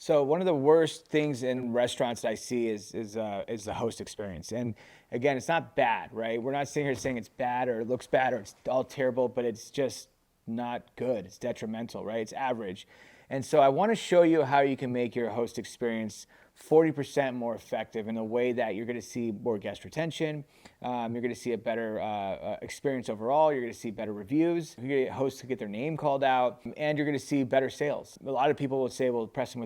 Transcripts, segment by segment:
So one of the worst things in restaurants that I see is the host experience. And again, it's not bad, right? We're not sitting here saying it's bad or it looks bad or it's all terrible, but it's just not good. It's detrimental, right? It's average. And so I want to show you how you can make your host experience 40% more effective in a way that you're going to see more guest retention. You're going to see a better experience overall. You're going to see better reviews. You're going to get hosts to get their name called out, and you're going to see better sales. A lot of people will say, "Well, Preston,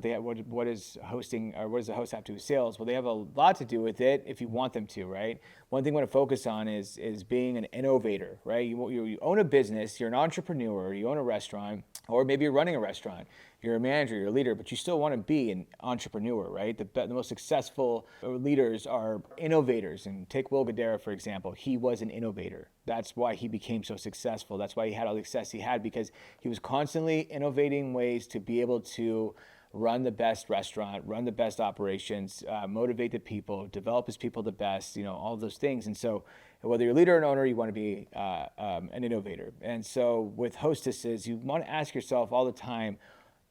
what is hosting, or what does the host have to do with sales?" Well, they have a lot to do with it if you want them to, right? One thing we want to focus on is being an innovator, right? You own a business, you're an entrepreneur, you own a restaurant, or maybe you're running a restaurant. You're a manager, you're a leader, but you still want to be an entrepreneur, right? The most successful leaders are innovators. And take Will Guidara, for example. He was an innovator. That's why he became so successful. That's why he had all the success he had, because he was constantly innovating ways to be able to run the best restaurant, run the best operations, motivate the people, develop his people the best, all those things. And so whether you're a leader or an owner, you want to be an innovator. And so with hostesses, you want to ask yourself all the time,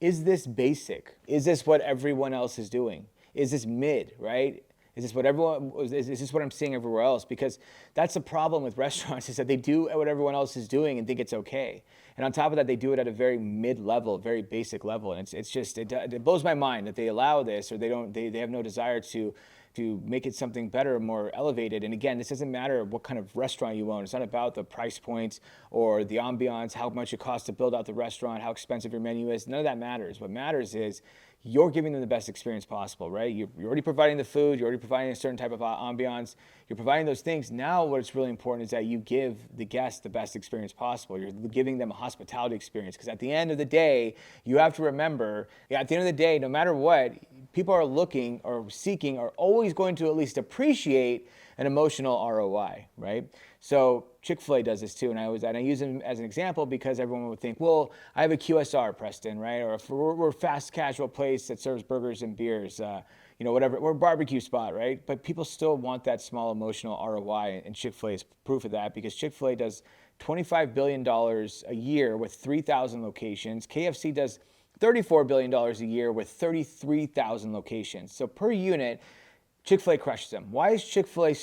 is this basic? Is this what everyone else is doing? Is this mid, right? Is this what I'm seeing everywhere else? Because that's the problem with restaurants, is that they do what everyone else is doing and think it's okay. And on top of that, they do it at a very mid level, very basic level. And it blows my mind that they allow this, or they have no desire to make it something better, more elevated. And again, this doesn't matter what kind of restaurant you own. It's not about the price points or the ambiance, how much it costs to build out the restaurant, how expensive your menu is. None of that matters. What matters is you're giving them the best experience possible, right? You're already providing the food, you're already providing a certain type of ambiance, you're providing those things. Now what's really important is that you give the guests the best experience possible. You're giving them a hospitality experience, because at the end of the day, you have to remember, at the end of the day, no matter what, people are looking or seeking are always going to at least appreciate an emotional ROI, right? So Chick-fil-A does this too, and I use them as an example because everyone would think, well, I have a QSR, Preston, right? Or if we're a fast casual place that serves burgers and beers, whatever, we're a barbecue spot, right? But people still want that small emotional ROI, and Chick-fil-A is proof of that, because Chick-fil-A does $25 billion a year with 3,000 locations. KFC does $34 billion a year with 33,000 locations. So per unit, Chick-fil-A crushes them. Why is Chick-fil-A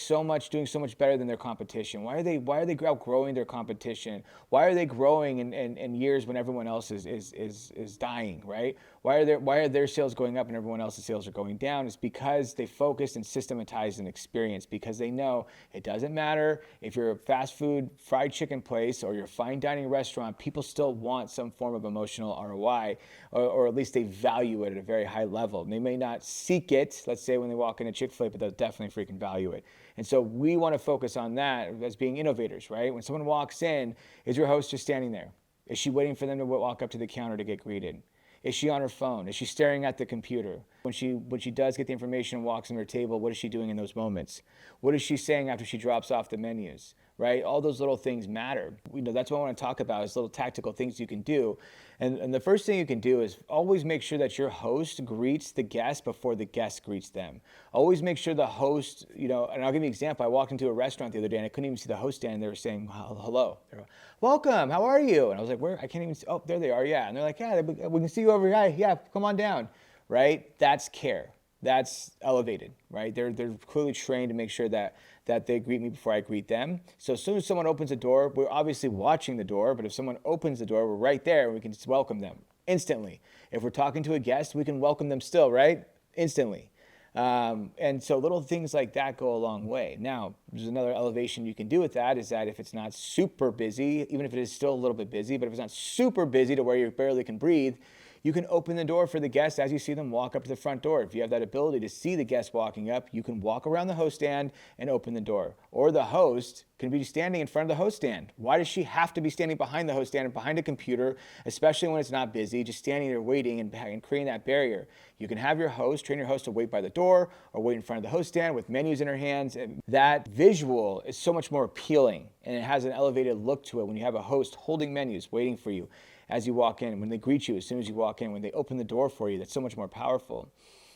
doing so much better than their competition? Why are they outgrowing their competition? Why are they growing in years when everyone else is dying, right? Why are their sales going up and everyone else's sales are going down? It's because they focused and systematized an experience, because they know it doesn't matter if you're a fast food fried chicken place or you're a fine dining restaurant, people still want some form of emotional ROI, or at least they value it at a very high level. They may not seek it, let's say when they walk into Chick-fil-A, but they'll definitely freaking value it. And so we want to focus on that as being innovators, right? When someone walks in, is your host just standing there? Is she waiting for them to walk up to the counter to get greeted? Is she on her phone? Is she staring at the computer? When she does get the information and walks on her table, what is she doing in those moments? What is she saying after she drops off the menus, right? All those little things matter. That's what I want to talk about, is little tactical things you can do. And the first thing you can do is always make sure that your host greets the guest before the guest greets them. Always make sure the host, and I'll give you an example. I walked into a restaurant the other day and I couldn't even see the host stand. They were saying, hello. They were, welcome, how are you? And I was like, where? I can't even see. Oh, there they are, yeah. And they're like, yeah, we can see you over here. Yeah, come on down, right? That's care. That's elevated, right? They're clearly trained to make sure that they greet me before I greet them. So as soon as someone opens the door, we're obviously watching the door, but if someone opens the door, we're right there and we can just welcome them instantly. If we're talking to a guest, we can welcome them still, right? Instantly. And so little things like that go a long way. Now, there's another elevation you can do with that, is that if it's not super busy, even if it is still a little bit busy, but if it's not super busy to where you barely can breathe, you can open the door for the guests as you see them walk up to the front door. If you have that ability to see the guests walking up, you can walk around the host stand and open the door. Or the host can be standing in front of the host stand. Why does she have to be standing behind the host stand and behind a computer, especially when it's not busy, just standing there waiting and creating that barrier? You can have train your host to wait by the door or wait in front of the host stand with menus in her hands. And that visual is so much more appealing, and it has an elevated look to it when you have a host holding menus, waiting for you as you walk in, when they greet you, as soon as you walk in, when they open the door for you. That's so much more powerful.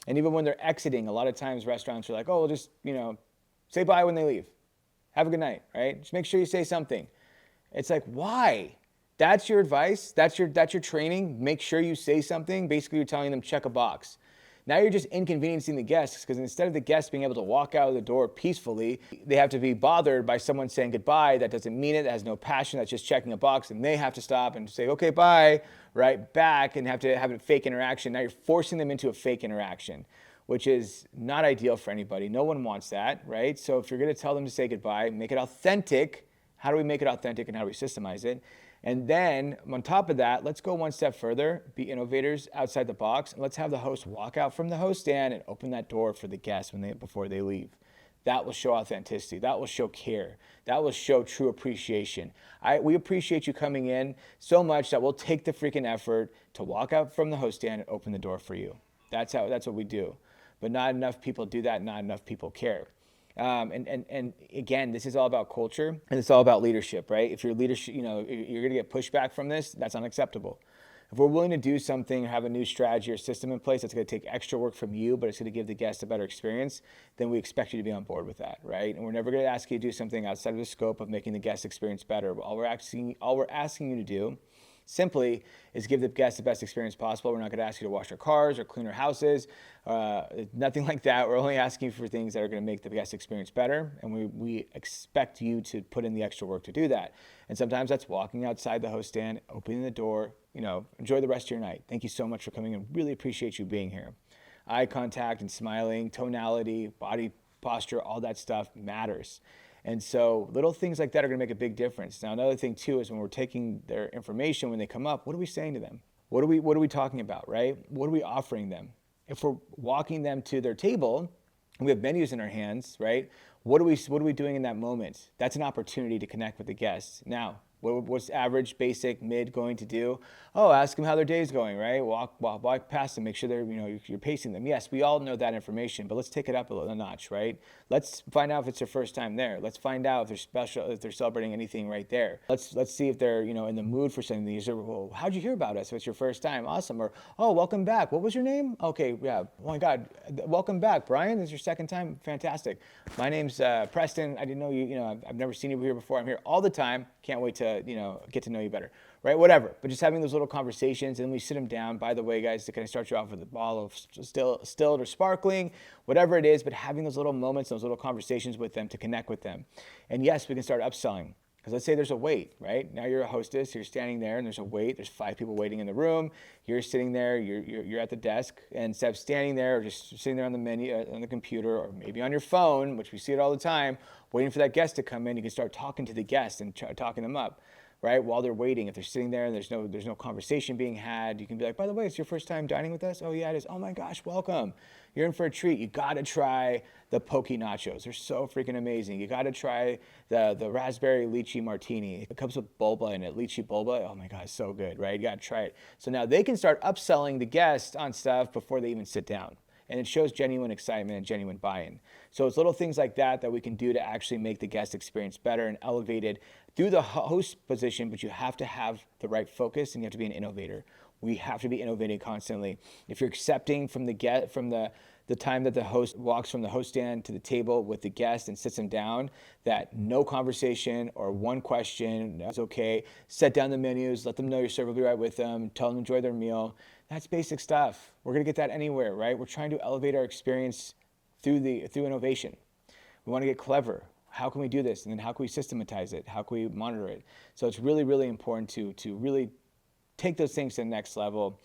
And even when they're exiting, a lot of times restaurants are like, oh, well, just, say bye when they leave. Have a good night, right? Just make sure you say something. It's like, why? That's your advice? That's your training? Make sure you say something? Basically, you're telling them check a box. Now you're just inconveniencing the guests, because instead of the guests being able to walk out of the door peacefully, they have to be bothered by someone saying goodbye that doesn't mean it, that has no passion, that's just checking a box, and they have to stop and say, okay, bye, right back, and have to have a fake interaction. Now you're forcing them into a fake interaction, which is not ideal for anybody. No one wants that, right? So if you're gonna tell them to say goodbye, make it authentic. How do we make it authentic, and how do we systemize it? And then on top of that, let's go one step further, be innovators outside the box, and let's have the host walk out from the host stand and open that door for the guests before they leave. That will show authenticity. That will show care. That will show true appreciation. We appreciate you coming in so much that we'll take the freaking effort to walk out from the host stand and open the door for you. That's what we do. But not enough people do that. Not enough people care. And again, this is all about culture, and it's all about leadership, right? If your leadership, you're going to get pushback from this, that's unacceptable. If we're willing to do something, have a new strategy or system in place that's going to take extra work from you, but it's going to give the guest a better experience, then we expect you to be on board with that, right? And we're never going to ask you to do something outside of the scope of making the guest experience better. All we're asking you to do simply is give the guests the best experience possible. We're not going to ask you to wash our cars or clean our houses, nothing like that. We're only asking for things that are going to make the guest experience better, and we expect you to put in the extra work to do that. And sometimes that's walking outside the host stand, opening the door, enjoy the rest of your night. Thank you so much for coming in. Really appreciate you being here. Eye contact and smiling, tonality, body posture, all that stuff matters. And so little things like that are going to make a big difference. Now, another thing too is when we're taking their information, when they come up, what are we saying to them? What are we talking about, right? What are we offering them? If we're walking them to their table and we have menus in our hands, right? What are we doing in that moment? That's an opportunity to connect with the guests. Now, what's average, basic, mid going to do? Oh, ask them how their day's going, right? Walk past them, make sure you're pacing them. Yes, we all know that information, but let's take it up a notch, right? Let's find out if it's their first time there. Let's find out if they're special, if they're celebrating anything right there. Let's see if they're in the mood for something. Well, how'd you hear about us? If it's your first time, awesome. Or, oh, welcome back. What was your name? Okay, yeah. Oh my God, welcome back, Brian. This is your second time. Fantastic. My name's Preston. I didn't know you. I've never seen you here before. I'm here all the time. Can't wait to get to know you better, right? Whatever. But just having those little conversations, and then we sit them down. By the way, guys, to kind of start you off with a bottle of stilled or sparkling, whatever it is, but having those little moments, those little conversations with them to connect with them. And yes, we can start upselling. Because let's say there's a wait, right? Now you're a hostess, you're standing there and there's a wait, there's 5 people waiting in the room, you're sitting there, you're at the desk, and instead of standing there or just sitting there on the menu, on the computer, or maybe on your phone, which we see it all the time, waiting for that guest to come in, you can start talking to the guest and talking them up, right? While they're waiting. If they're sitting there and there's no conversation being had, you can be like, by the way, it's your first time dining with us? Oh yeah, it is. Oh my gosh, welcome. You're in for a treat. You gotta try the poke nachos. They're so freaking amazing. You gotta try the raspberry lychee martini. It comes with boba in it, lychee boba. Oh my God, it's so good, right? You gotta try it. So now they can start upselling the guests on stuff before they even sit down. And it shows genuine excitement and genuine buy-in. So it's little things like that we can do to actually make the guest experience better and elevated through the host position, but you have to have the right focus and you have to be an innovator. We have to be innovating constantly. If you're accepting from the time that the host walks from the host stand to the table with the guest and sits them down, that no conversation or one question, that's okay. Set down the menus, let them know your server will be right with them, tell them to enjoy their meal. That's basic stuff. We're gonna get that anywhere, right? We're trying to elevate our experience through innovation. We wanna get clever. How can we do this? And then how can we systematize it? How can we monitor it? So it's really, really important to really take those things to the next level.